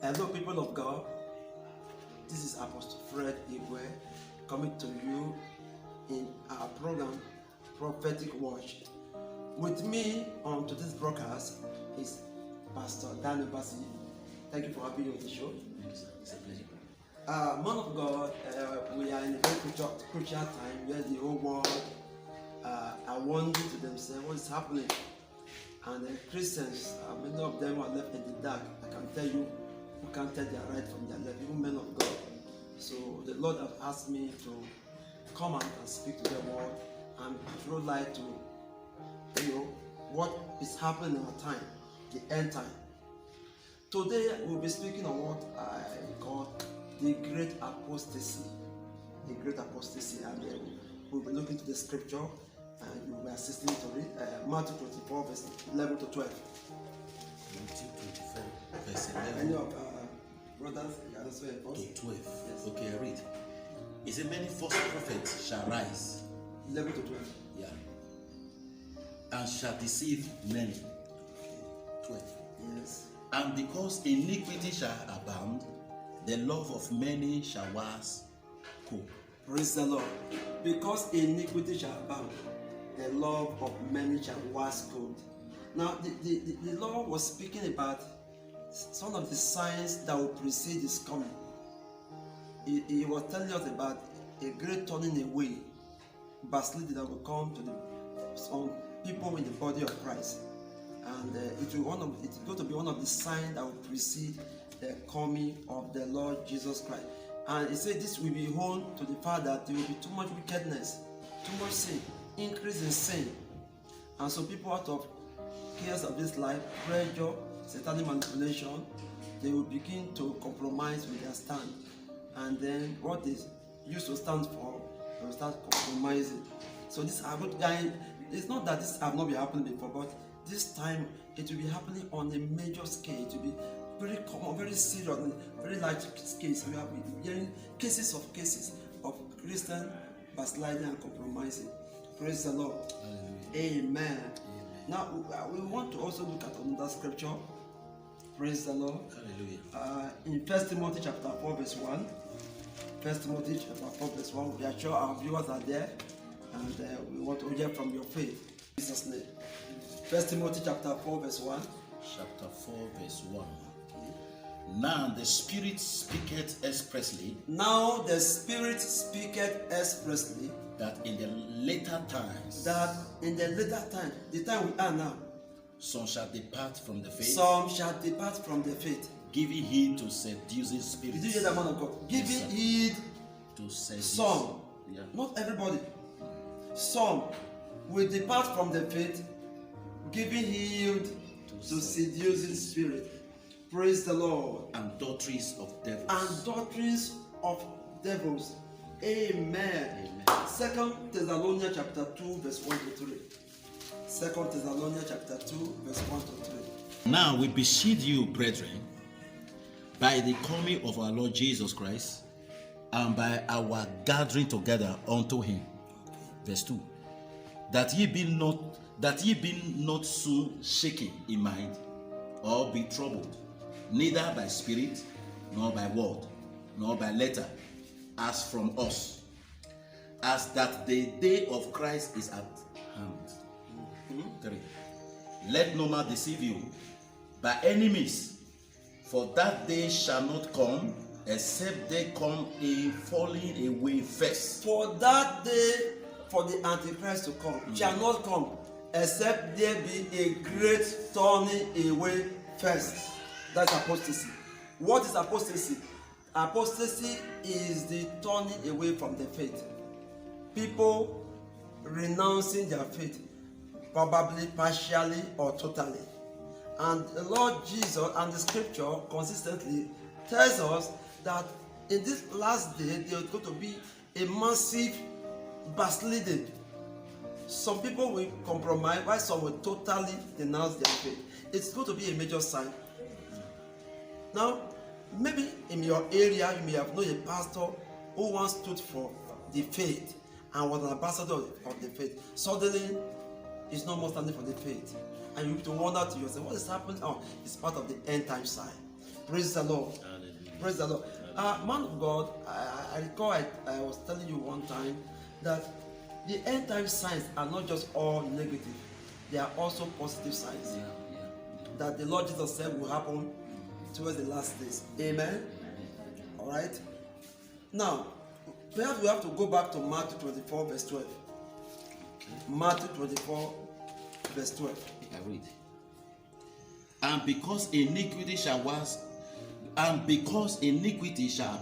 Hello, people of God. This is Apostle Fred Igwe coming to you in our program, Prophetic Watch. With me on today's broadcast is Pastor Daniel Bassi. Thank you for having me on the show. Thank you, sir. It's a pleasure. Man of God, we are in a very crucial time where the whole world are wondering to themselves what is happening. And Christians, many of them are left in the dark. I can tell you, who can't tell their right from their left, even men of God. So the Lord has asked me to come out and speak to the world and throw light to, what is happening in our time, the end time. Today we'll be speaking on what I call the great apostasy. The great apostasy, and we'll be looking to the scripture, and you'll be assisting me to read Matthew 24, verse 11 to 12. Matthew 24, verse 11 Any of brothers, you can also help us? to 12. Yes. Okay, I read. It says, many false prophets shall rise, 11 to 12. yeah, and shall deceive many. 12. Yes. And because iniquity shall abound, the love of many shall wax cold. Praise the Lord. Because iniquity shall abound, the love of many shall wax cold. Now, the Lord was speaking about some of the signs that will precede His coming. He was telling us about a great turning away, backsliding that will come to some people in the body of Christ. And it's going to be one of the signs that will precede the coming of the Lord Jesus Christ. And He said this will be home to the fact that there will be too much wickedness, too much sin, increase in sin. And so people, out of chaos of this life, pressure, satanic manipulation, they will begin to compromise with their stand. And then what they used to stand for, they will start compromising. So this it's not that this have not been happening before, but this time it will be happening on a major scale. It will be very common, very serious, very large case. We have been hearing cases of Christian backsliding and compromising. Praise the Lord. Hallelujah. Amen. Now we want to also look at another scripture. Praise the Lord. Hallelujah. In 1 Timothy chapter 4 verse 1. 1 Timothy chapter 4 verse 1. We are sure our viewers are there, and we want to hear from your faith. In Jesus' name. 1 Timothy chapter 4 verse 1. Chapter 4, verse 1. Now the Spirit speaketh expressly Now the Spirit speaketh expressly that in the later times that in the later time, the time we are now, some shall depart from the faith, some shall depart from the faith. giving heed to seducing spirits. Did you hear that, man of God? Giving Yes, sir. heed. To seduce. Some, Yeah. not everybody. Some will depart from the faith, giving heed to seducing spirit. Praise the Lord. And doctrines of devils. And doctrines of devils. Amen. Amen. 2 Thessalonians chapter 2 verse 1 to 3. 2 Thessalonians chapter 2 verse 1 to 3. Now we beseech you, brethren, by the coming of our Lord Jesus Christ, and by our gathering together unto Him. Verse 2. That ye be not soon shaken in mind, or be troubled, neither by spirit, nor by word, nor by letter, as from us, as that the day of Christ is at hand. 3. Let no man deceive you by any means, for that day shall not come, except they come a falling away first. For that day, for the Antichrist to come, shall not come, except there be a great turning away first. That's apostasy. What is apostasy? Apostasy is the turning away from the faith. People renouncing their faith, probably partially or totally. And the Lord Jesus and the scripture consistently tells us that in this last day there is going to be a massive backsliding. Some people will compromise, while some will totally denounce their faith. It's going to be a major sign. Now, maybe in your area you may have known a pastor who once stood for the faith and was an ambassador of the faith. Suddenly, he's no more standing for the faith. And you have to wonder to yourself, what is happening? Oh, it's part of the end time sign. Praise the Lord. Hallelujah. Praise the Lord. Man of God, I recall I was telling you one time that the end time signs are not just all negative, they are also positive signs that the Lord Jesus said will happen towards the last days. Amen. All right. Now, perhaps we have to go back to Matthew 24, verse 12. Matthew 24, verse 12. I read. And because iniquity shall abound, And because iniquity shall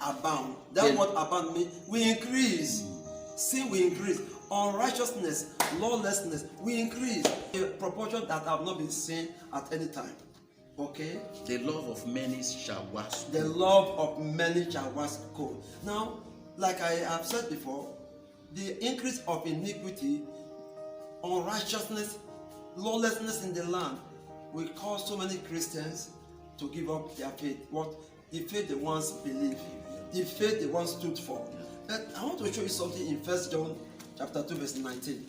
abound. That's what abound means. We increase. Sin will increase. Unrighteousness, lawlessness will increase. A proportion that have not been seen at any time. Okay? the love of many shall wax The love of many shall wax cold. Now, like I have said before, the increase of iniquity, unrighteousness, lawlessness in the land will cause so many Christians to give up their faith. What the faith they once believed, the faith they once stood for. But I want to show you something in 1 John chapter 2, verse 19.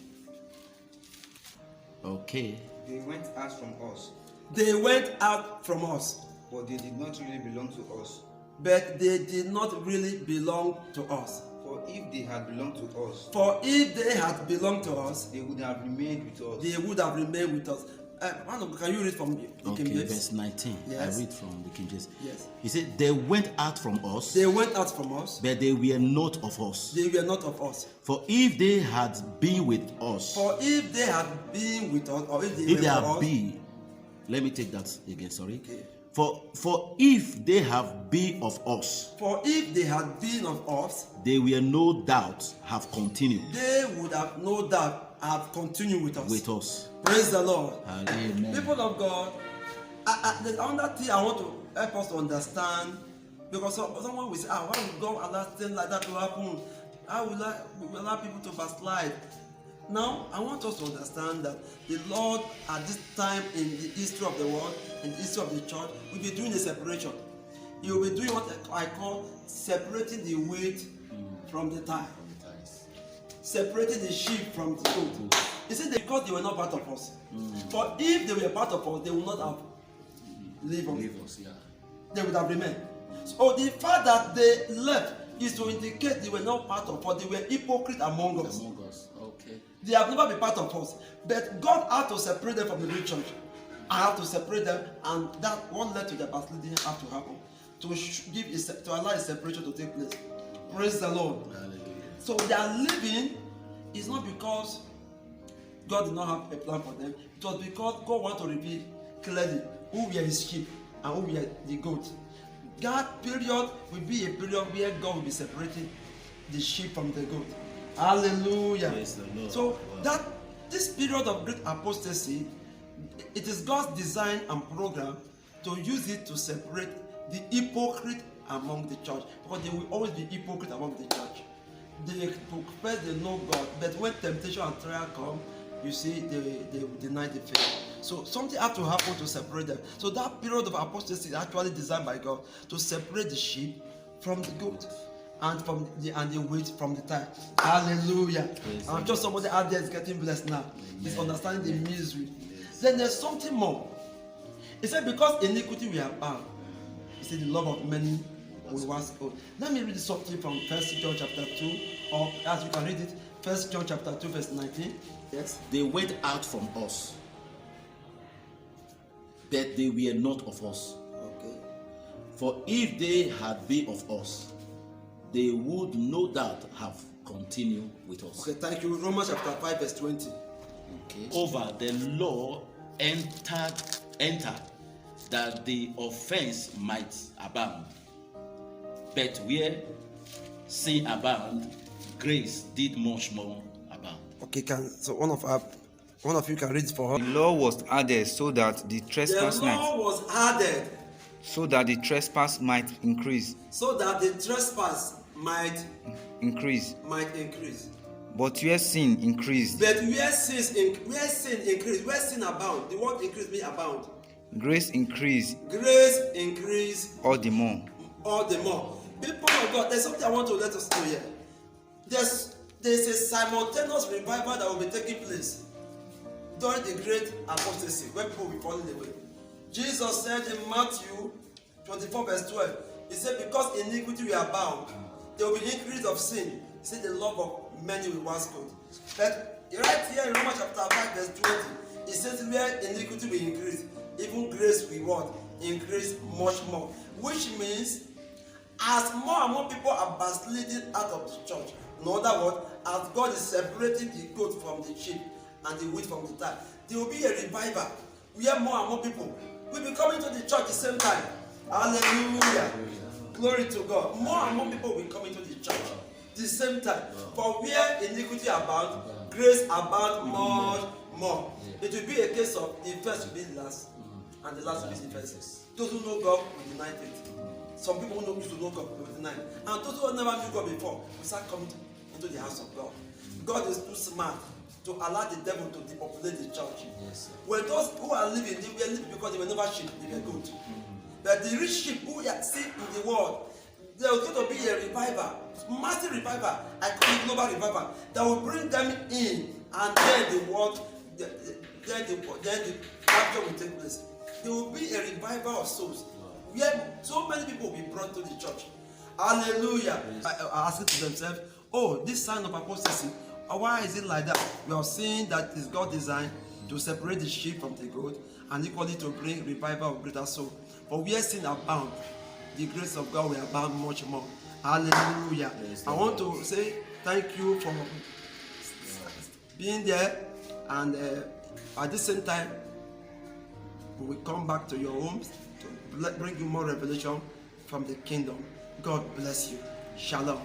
Okay. They went out from us, They went out from us, but they did not really belong to us. but they did not really belong to us. For if they had belonged to us, For if they had belonged to us, they would have remained with us. they would have remained with us. Can you read from the Okay, King James? verse 19. Yes. I read from the King James. Yes. He said, they went out from us, They went out from us, but they were not of us. they were not of us. For if they had been with us, For if they had been with us, or if they if were they with have us, been, let me take that again, sorry. Okay. For if they have been of us, for if they had been of us, they will no doubt have continued they would have no doubt have continued with us. with us. Praise the Lord. Amen. People of God, there's another thing I want to help us to understand, because someone will say, why would God allow things like that to happen? How will we allow people to backslide? Now, I want us to understand that the Lord, at this time in the history of the world, in the history of the church, will be doing a separation. He will be doing what I call separating the wheat from the tare, separating the sheep from the goat. He said that because they were not part of us. For if they were part of us, they would not have lived on. Leave us, yeah. They would have remained. So the fact that they left is to indicate they were not part of us. They were hypocrite among us. Among us. Okay. They have never been part of us. But God had to separate them from the real church. I have to separate them, and that what led to the backsliding have to happen to allow a separation to take place. Praise the Lord. Hallelujah. So their living is not because God did not have a plan for them. It was because God wanted to reveal clearly who were his sheep and who were the goat. That period will be a period where God will be separating the sheep from the goat. Hallelujah. Praise the Lord. So Wow. this period of great apostasy, it is God's design and program to use it to separate the hypocrite among the church, because there will always be hypocrite among the church. They profess they know God, but when temptation and trial come, you see they will deny the faith. So something had to happen to separate them. So that period of apostasy is actually designed by God to separate the sheep from the goat, and from the wheat from the tare. Hallelujah. Praise I'm sure somebody out there is getting blessed now. He's understanding the misery. Then there's something more. He said, because iniquity we are bound. He said, the love of many will wax cold. Let me read something from 1 John chapter 2, or as you can read it, 1 John chapter 2, verse 19. Yes. They went out from us, but they were not of us. Okay. For if they had been of us, they would no doubt have continued with us. Okay, thank you. Romans chapter 5, verse 20. Okay. Over the law entered that the offense might abound. But where sin abound, grace did much more abound. Okay, so one of you can read it for The us. law was added so that the The trespass law was added might increase. so that the trespass might Increase. increase. But where sin increased, But where sin increase, where sin abound, the word increase means abound. grace increased Grace increase all the more. all the more. People of God, there's something I want to let us know here. There's a simultaneous revival that will be taking place during the great apostasy, where people will be falling away. Jesus said in Matthew 24 verse 12, he said, because iniquity will abound, there will be increase of sin. He said the love of many will wax cold. But right here in Romans chapter 5 verse 20, it says where iniquity will increase, even grace will what? Increase much more. Which means as more and more people are backsliding out of the church, in other words, as God is separating the goat from the sheep and the wheat from the tare, there will be a revival where more and more people will be coming to the church at the same time. Hallelujah. Glory to God. More and more people will come into the church at the same time. For where iniquity abound, grace abound much more. It will be a case of the first will be the last, and the last will be the first. Those who know God will deny faith. Some people who used to know God will deny. And those who never knew God before will start coming into the house of God. God is too smart to allow the devil to depopulate the church. When those who are living, they were living because they were never sheep, they were good. But the rich sheep who are seen in the world, there is going to be a revival, massive revival. I call it global revival, that will bring them in, and then the world, then the rapture will take place. There will be a revival of souls, where so many people will be brought to the church. Hallelujah. I ask to themselves, oh, this sign of apostasy, why is it like that? We are seeing that it's God's design to separate the sheep from the goat, and equally to bring revival of greater soul. For where sin abound, the grace of God will abound much more. Hallelujah. I want to say thank you for being there, and at the same time, we will come back to your homes to bring you more revelation from the kingdom. God bless you. Shalom.